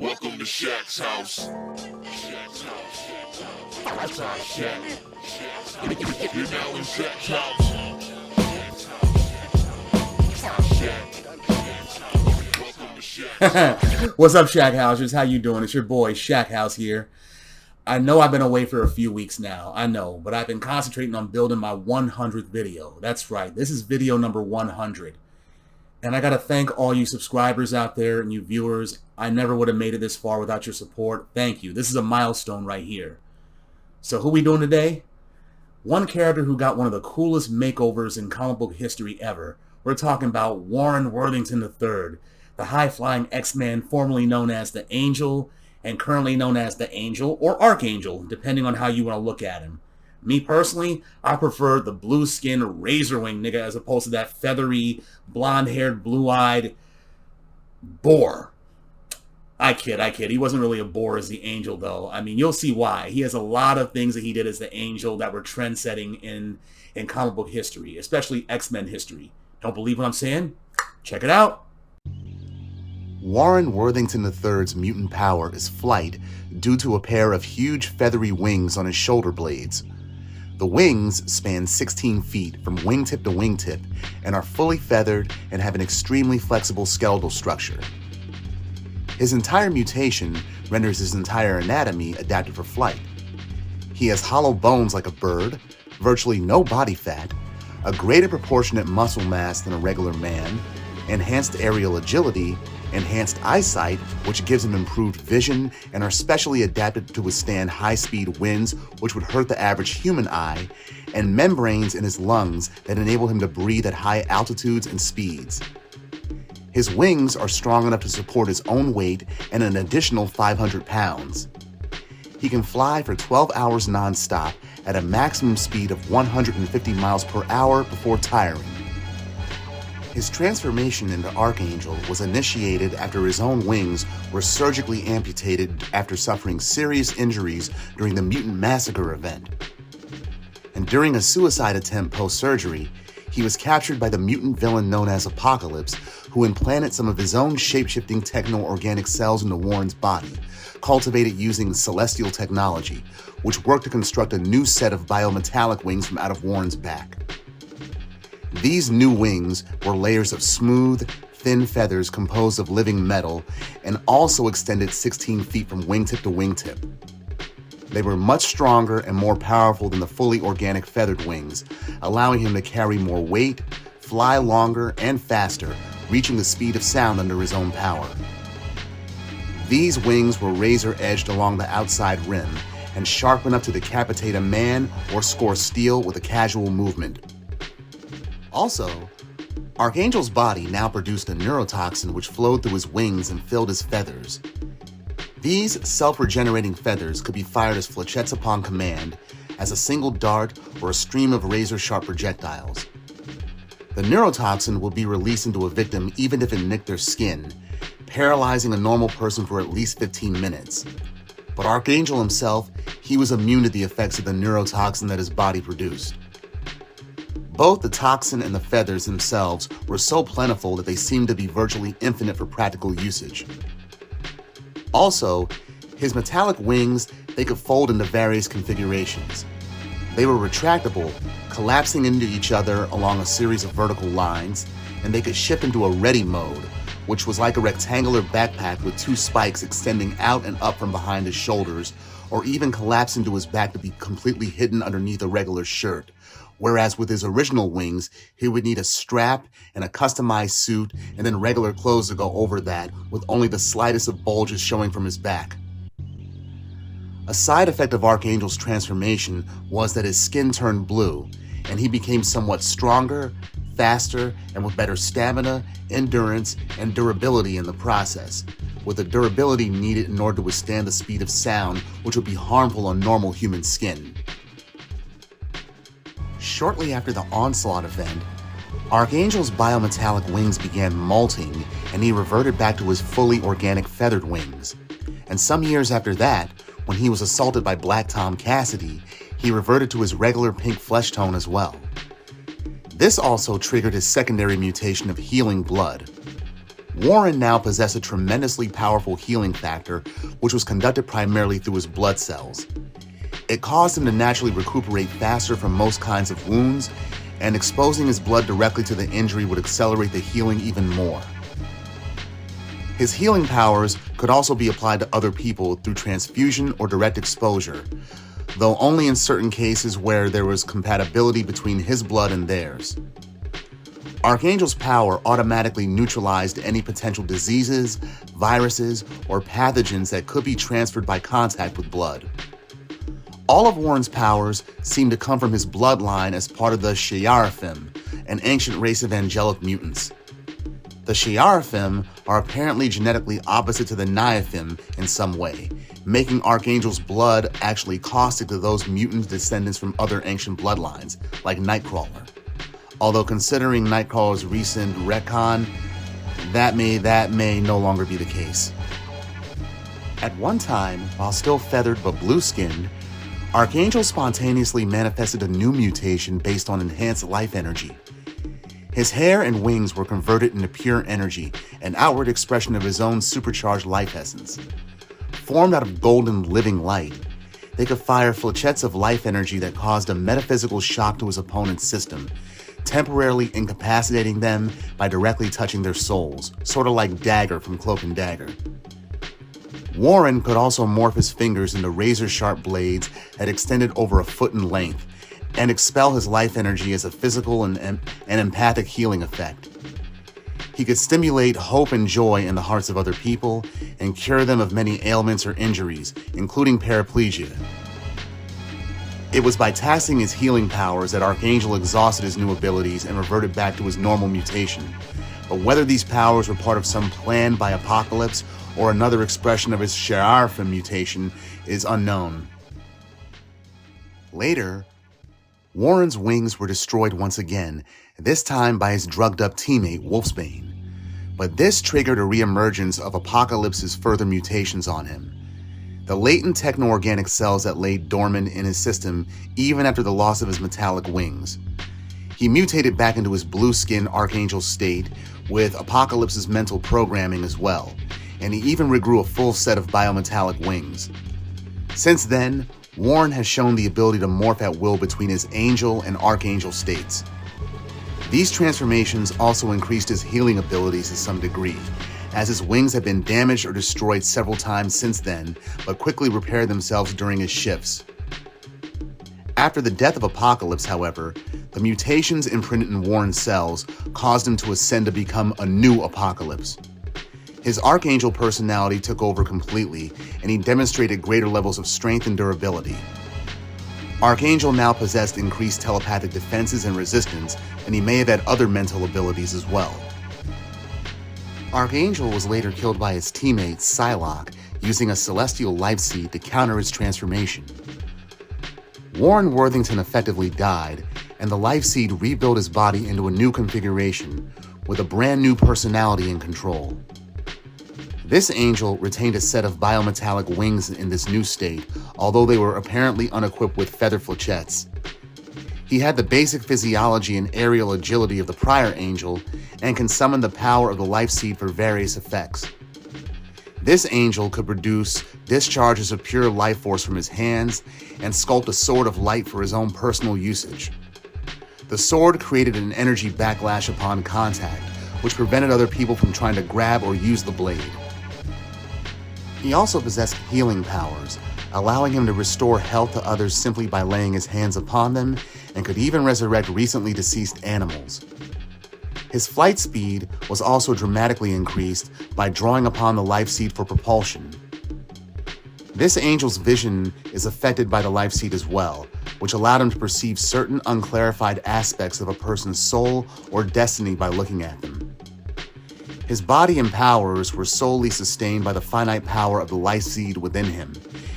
Welcome to Shaq's house. Shaq's house. That's our Shaq. You're now in Shaq's house. Welcome to Shaq's. What's up, Shaq Housers? How you doing? It's your boy, Shaq House here. I know I've been away for a few weeks now. I know, but I've been concentrating on building my 100th video. That's right. This is video number 100. And I got to thank all you subscribers out there and you viewers. I never would have made it this far without your support. Thank you. This is a milestone right here. So who we doing today? One character who got one of the coolest makeovers in comic book history ever. We're talking about Warren Worthington III, the high-flying X-Man formerly known as the Angel and currently known as the Angel or Archangel, depending on how you want to look at him. Me personally, I prefer the blue-skinned razor-wing nigga as opposed to that feathery, blonde-haired, blue-eyed boar. I kid. He wasn't really a boar as the Angel, though. I mean, you'll see why. He has a lot of things that he did as the Angel that were trend-setting in comic book history, especially X-Men history. Don't believe what I'm saying? Check it out. Warren Worthington III's mutant power is flight due to a pair of huge feathery wings on his shoulder blades. The wings span 16 feet from wingtip to wingtip and are fully feathered and have an extremely flexible skeletal structure. His entire mutation renders his entire anatomy adapted for flight. He has hollow bones like a bird, virtually no body fat, a greater proportionate muscle mass than a regular man, enhanced aerial agility, enhanced eyesight, which gives him improved vision and are specially adapted to withstand high-speed winds, which would hurt the average human eye, and membranes in his lungs that enable him to breathe at high altitudes and speeds. His wings are strong enough to support his own weight and an additional 500 pounds. He can fly for 12 hours non-stop at a maximum speed of 150 miles per hour before tiring. His transformation into Archangel was initiated after his own wings were surgically amputated after suffering serious injuries during the Mutant Massacre event. And during a suicide attempt post-surgery, he was captured by the mutant villain known as Apocalypse, who implanted some of his own shape-shifting techno-organic cells into Warren's body, cultivated using celestial technology, which worked to construct a new set of biometallic wings from out of Warren's back. These new wings were layers of smooth, thin feathers composed of living metal and also extended 16 feet from wingtip to wingtip. They were much stronger and more powerful than the fully organic feathered wings, allowing him to carry more weight, fly longer and faster, reaching the speed of sound under his own power. These wings were razor-edged along the outside rim and sharp enough to decapitate a man or score steel with a casual movement. Also, Archangel's body now produced a neurotoxin which flowed through his wings and filled his feathers. These self-regenerating feathers could be fired as flechettes upon command, as a single dart or a stream of razor-sharp projectiles. The neurotoxin will be released into a victim even if it nicked their skin, paralyzing a normal person for at least 15 minutes. But Archangel himself, he was immune to the effects of the neurotoxin that his body produced. Both the toxin and the feathers themselves were so plentiful that they seemed to be virtually infinite for practical usage. Also, his metallic wings, they could fold into various configurations. They were retractable, collapsing into each other along a series of vertical lines, and they could shift into a ready mode, which was like a rectangular backpack with two spikes extending out and up from behind his shoulders, or even collapse into his back to be completely hidden underneath a regular shirt. Whereas with his original wings, he would need a strap and a customized suit and then regular clothes to go over that, with only the slightest of bulges showing from his back. A side effect of Archangel's transformation was that his skin turned blue, and he became somewhat stronger, faster, and with better stamina, endurance, and durability in the process, with the durability needed in order to withstand the speed of sound, which would be harmful on normal human skin. Shortly after the Onslaught event, Archangel's biometallic wings began molting, and he reverted back to his fully organic feathered wings. And some years after that, when he was assaulted by Black Tom Cassidy, he reverted to his regular pink flesh tone as well. This also triggered his secondary mutation of healing blood. Warren now possessed a tremendously powerful healing factor, which was conducted primarily through his blood cells. It caused him to naturally recuperate faster from most kinds of wounds, and exposing his blood directly to the injury would accelerate the healing even more. His healing powers could also be applied to other people through transfusion or direct exposure, though only in certain cases where there was compatibility between his blood and theirs. Archangel's power automatically neutralized any potential diseases, viruses, or pathogens that could be transferred by contact with blood. All of Warren's powers seem to come from his bloodline as part of the Shi'araphim, an ancient race of angelic mutants. The Shi'araphim are apparently genetically opposite to the Niaphim in some way, making Archangel's blood actually caustic to those mutant descendants from other ancient bloodlines, like Nightcrawler. Although considering Nightcrawler's recent retcon, that may no longer be the case. At one time, while still feathered but blue-skinned, Archangel spontaneously manifested a new mutation based on enhanced life energy. His hair and wings were converted into pure energy, an outward expression of his own supercharged life essence. Formed out of golden living light, they could fire flechettes of life energy that caused a metaphysical shock to his opponent's system, temporarily incapacitating them by directly touching their souls, sort of like Dagger from Cloak and Dagger. Warren could also morph his fingers into razor-sharp blades that extended over a foot in length, and expel his life energy as a physical and empathic healing effect. He could stimulate hope and joy in the hearts of other people, and cure them of many ailments or injuries, including paraplegia. It was by taxing his healing powers that Archangel exhausted his new abilities and reverted back to his normal mutation. But whether these powers were part of some plan by Apocalypse or another expression of his Shi'araphim mutation is unknown. Later, Warren's wings were destroyed once again, this time by his drugged-up teammate Wolfsbane. But this triggered a reemergence of Apocalypse's further mutations on him. The latent techno-organic cells that lay dormant in his system even after the loss of his metallic wings. He mutated back into his blue-skinned Archangel state with Apocalypse's mental programming as well, and he even regrew a full set of biometallic wings. Since then, Warren has shown the ability to morph at will between his Angel and Archangel states. These transformations also increased his healing abilities to some degree, as his wings have been damaged or destroyed several times since then, but quickly repaired themselves during his shifts. After the death of Apocalypse, however, the mutations imprinted in Warren's cells caused him to ascend to become a new Apocalypse. His Archangel personality took over completely, and he demonstrated greater levels of strength and durability. Archangel now possessed increased telepathic defenses and resistance, and he may have had other mental abilities as well. Archangel was later killed by his teammate Psylocke, using a celestial life seed to counter his transformation. Warren Worthington effectively died, and the life seed rebuilt his body into a new configuration, with a brand new personality and control. This angel retained a set of biometallic wings in this new state, although they were apparently unequipped with feather flechettes. He had the basic physiology and aerial agility of the prior angel, and can summon the power of the life seed for various effects. This angel could produce discharges of pure life force from his hands, and sculpt a sword of light for his own personal usage. The sword created an energy backlash upon contact, which prevented other people from trying to grab or use the blade. He also possessed healing powers, allowing him to restore health to others simply by laying his hands upon them, and could even resurrect recently deceased animals. His flight speed was also dramatically increased by drawing upon the life seed for propulsion. This angel's vision is affected by the life seed as well, which allowed him to perceive certain unclarified aspects of a person's soul or destiny by looking at them. His body and powers were solely sustained by the finite power of the life seed within him,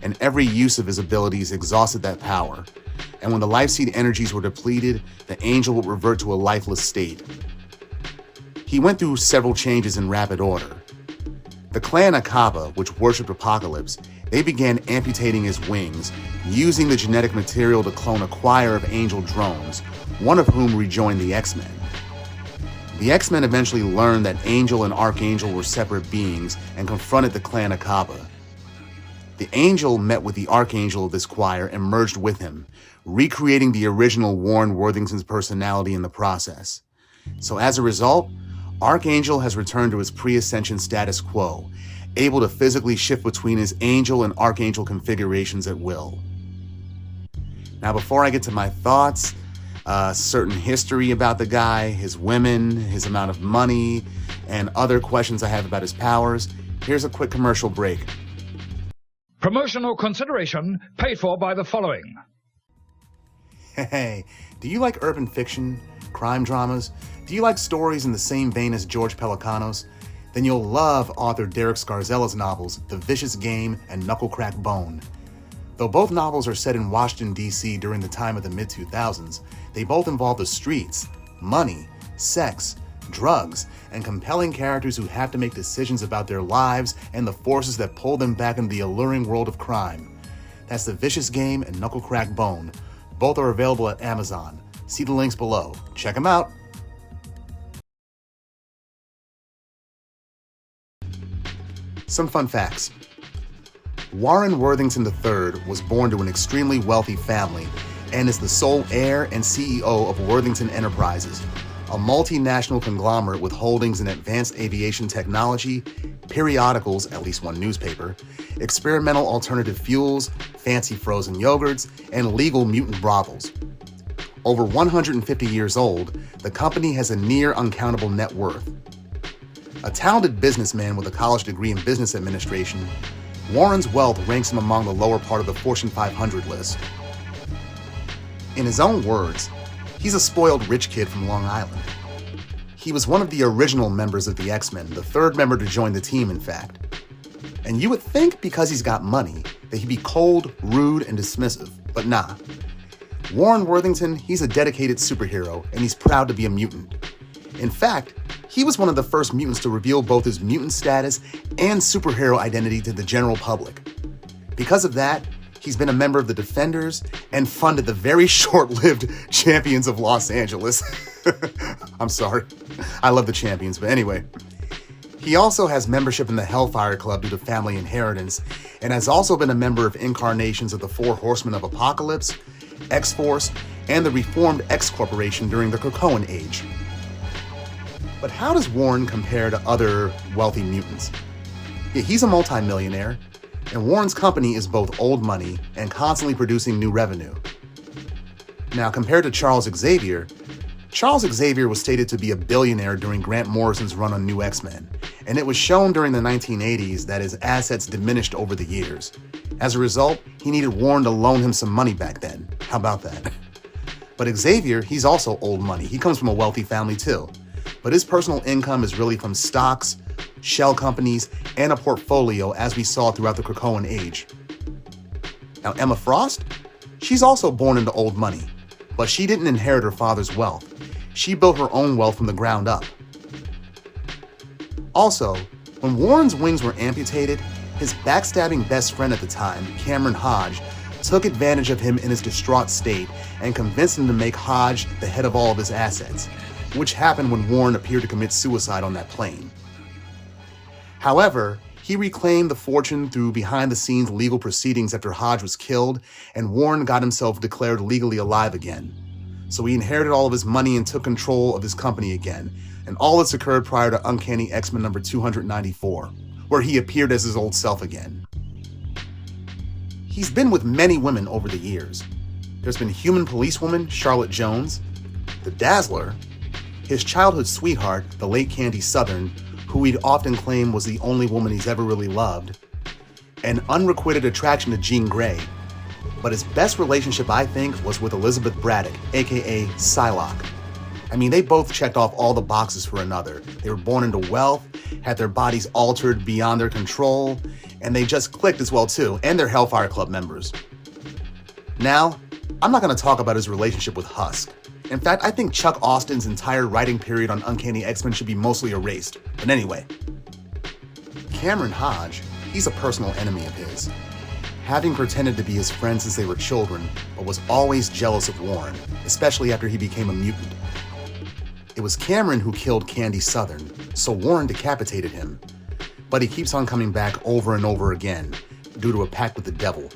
and every use of his abilities exhausted that power. And when the life seed energies were depleted, the angel would revert to a lifeless state. He went through several changes in rapid order. The clan Akaba, which worshipped Apocalypse, they began amputating his wings, using the genetic material to clone a choir of angel drones, one of whom rejoined the X-Men. The X-Men eventually learned that Angel and Archangel were separate beings and confronted the clan Akaba. The Angel met with the Archangel of this choir and merged with him, recreating the original Warren Worthington's personality in the process. So as a result, Archangel has returned to his pre-ascension status quo, able to physically shift between his Angel and Archangel configurations at will. Now, before I get to my thoughts, certain history about the guy, his women, his amount of money, and other questions I have about his powers, here's a quick commercial break. Promotional consideration paid for by the following. Hey, do you like urban fiction, crime dramas? Do you like stories in the same vein as George Pelecanos? Then you'll love author Derek Scarzella's novels, The Vicious Game and Knuckle-Crack Bone. Though both novels are set in Washington, D.C. during the time of the mid-2000s, they both involve the streets, money, sex, drugs, and compelling characters who have to make decisions about their lives and the forces that pull them back into the alluring world of crime. That's The Vicious Game and Knuckle-Crack Bone. Both are available at Amazon. See the links below. Check them out. Some fun facts. Warren Worthington III was born to an extremely wealthy family and is the sole heir and CEO of Worthington Enterprises, a multinational conglomerate with holdings in advanced aviation technology, periodicals, at least one newspaper, experimental alternative fuels, fancy frozen yogurts, and legal mutant brothels. Over 150 years old, the company has a near uncountable net worth. A talented businessman with a college degree in business administration, Warren's wealth ranks him among the lower part of the Fortune 500 list. In his own words, he's a spoiled rich kid from Long Island. He was one of the original members of the X-Men, the third member to join the team, in fact. And you would think because he's got money that he'd be cold, rude, and dismissive, but nah. Warren Worthington, he's a dedicated superhero, and he's proud to be a mutant. In fact, he was one of the first mutants to reveal both his mutant status and superhero identity to the general public. Because of that, he's been a member of the Defenders and funded the very short-lived Champions of Los Angeles. I'm sorry. I love the Champions, but anyway. He also has membership in the Hellfire Club due to family inheritance, and has also been a member of incarnations of the 4 Horsemen of Apocalypse, X-Force, and the reformed X-Corporation during the Krakoan Age. But how does Warren compare to other wealthy mutants? Yeah, he's a multimillionaire, and Warren's company is both old money and constantly producing new revenue. Now, compared to Charles Xavier was stated to be a billionaire during Grant Morrison's run on New X-Men, and it was shown during the 1980s that his assets diminished over the years. As a result, he needed Warren to loan him some money back then. How about that? But Xavier, he's also old money. He comes from a wealthy family too. But his personal income is really from stocks, shell companies, and a portfolio as we saw throughout the Krakoan Age. Now, Emma Frost? She's also born into old money, but she didn't inherit her father's wealth. She built her own wealth from the ground up. Also, when Warren's wings were amputated, his backstabbing best friend at the time, Cameron Hodge, took advantage of him in his distraught state and convinced him to make Hodge the head of all of his assets, which happened when Warren appeared to commit suicide on that plane. However, he reclaimed the fortune through behind-the-scenes legal proceedings after Hodge was killed, and Warren got himself declared legally alive again. So he inherited all of his money and took control of his company again, and all this occurred prior to Uncanny X-Men number 294, where he appeared as his old self again. He's been with many women over the years. There's been human policewoman Charlotte Jones, the Dazzler, his childhood sweetheart, the late Candy Southern, who he'd often claim was the only woman he's ever really loved, an unrequited attraction to Jean Grey, but his best relationship, I think, was with Elizabeth Braddock, aka Psylocke. I mean, they both checked off all the boxes for another. They were born into wealth, had their bodies altered beyond their control, and they just clicked as well too, and they're Hellfire Club members. Now, I'm not going to talk about his relationship with Husk. In fact, I think Chuck Austen's entire writing period on Uncanny X-Men should be mostly erased. But anyway, Cameron Hodge, he's a personal enemy of his, having pretended to be his friend since they were children, but was always jealous of Warren, especially after he became a mutant. It was Cameron who killed Candy Southern, so Warren decapitated him. But he keeps on coming back over and over again, due to a pact with the devil.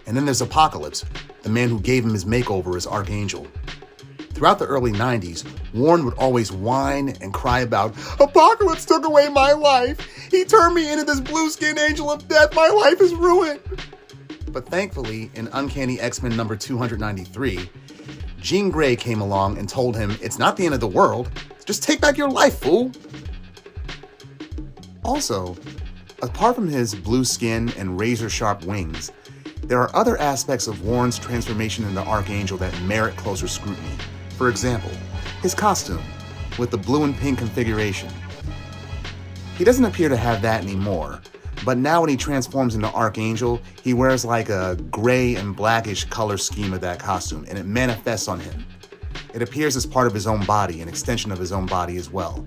And then there's Apocalypse, the man who gave him his makeover as Archangel. Throughout the early 90s, Warren would always whine and cry about, "Apocalypse took away my life! He turned me into this blue-skinned angel of death! My life is ruined!" But thankfully, in Uncanny X-Men number 293, Jean Grey came along and told him, "It's not the end of the world. Just take back your life, fool!" Also, apart from his blue skin and razor-sharp wings, there are other aspects of Warren's transformation into Archangel that merit closer scrutiny. For example, his costume, with the blue and pink configuration. He doesn't appear to have that anymore, but now when he transforms into Archangel, he wears like a gray and blackish color scheme of that costume, and it manifests on him. It appears as part of his own body, an extension of his own body as well,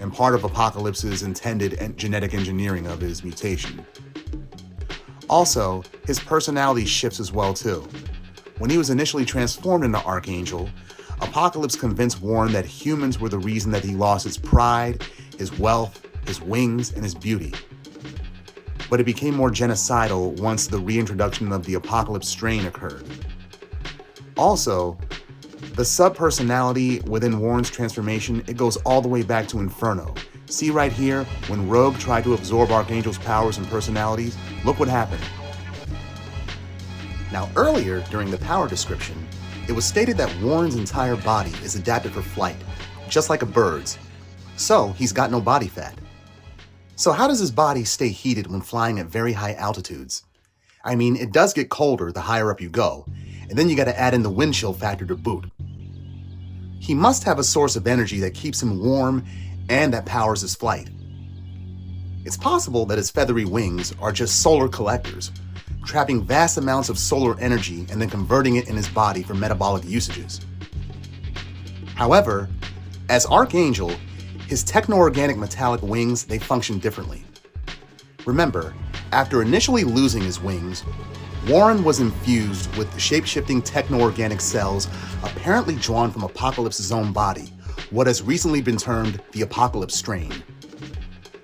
and part of Apocalypse's intended genetic engineering of his mutation. Also, his personality shifts as well too. When he was initially transformed into Archangel, Apocalypse convinced Warren that humans were the reason that he lost his pride, his wealth, his wings, and his beauty. But it became more genocidal once the reintroduction of the Apocalypse strain occurred. Also, the sub-personality within Warren's transformation, it goes all the way back to Inferno. See right here, when Rogue tried to absorb Archangel's powers and personalities, look what happened. Now earlier, during the power description, it was stated that Warren's entire body is adapted for flight, just like a bird's. So he's got no body fat. So how does his body stay heated when flying at very high altitudes? I mean, it does get colder the higher up you go, and then you gotta add in the wind chill factor to boot. He must have a source of energy that keeps him warm and that powers his flight. It's possible that his feathery wings are just solar collectors, trapping vast amounts of solar energy and then converting it in his body for metabolic usages. However, as Archangel, his techno-organic metallic wings, they function differently. Remember, after initially losing his wings, Warren was infused with shape-shifting techno-organic cells apparently drawn from Apocalypse's own body, what has recently been termed the Apocalypse strain.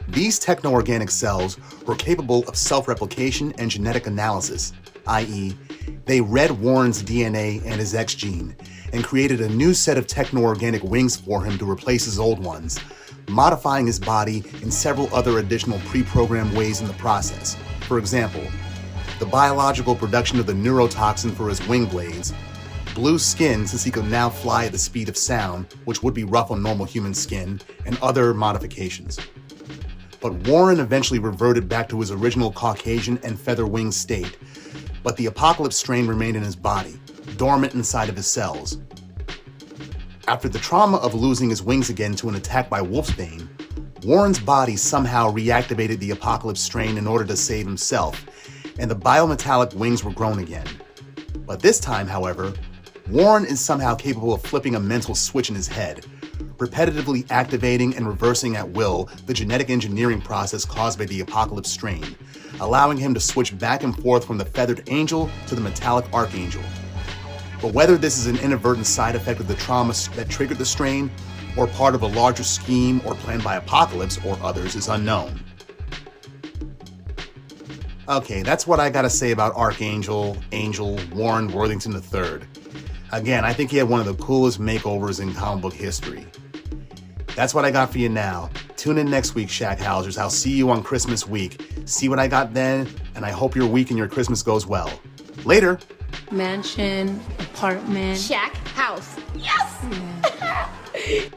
These techno-organic cells were capable of self-replication and genetic analysis, i.e., they read Warren's DNA and his X gene and created a new set of techno-organic wings for him to replace his old ones, modifying his body in several other additional pre-programmed ways in the process. For example, the biological production of the neurotoxin for his wing blades, blue skin since he could now fly at the speed of sound, which would be rough on normal human skin, and other modifications. But Warren eventually reverted back to his original Caucasian and feather-winged state, but the Apocalypse strain remained in his body, dormant inside of his cells. After the trauma of losing his wings again to an attack by Wolfsbane, Warren's body somehow reactivated the Apocalypse strain in order to save himself, and the biometallic wings were grown again. But this time, however, Warren is somehow capable of flipping a mental switch in his head, repetitively activating and reversing at will the genetic engineering process caused by the Apocalypse strain, allowing him to switch back and forth from the feathered angel to the metallic Archangel. But whether this is an inadvertent side effect of the trauma that triggered the strain, or part of a larger scheme or planned by Apocalypse or others is unknown. Okay, that's what I gotta say about Archangel, Angel, Warren Worthington III. Again, I think he had one of the coolest makeovers in comic book history. That's what I got for you now. Tune in next week, Shackhousers. I'll see you on Christmas week. See what I got then, and I hope your week and your Christmas goes well. Later! Mansion, apartment. Shack house. Yes! Yeah.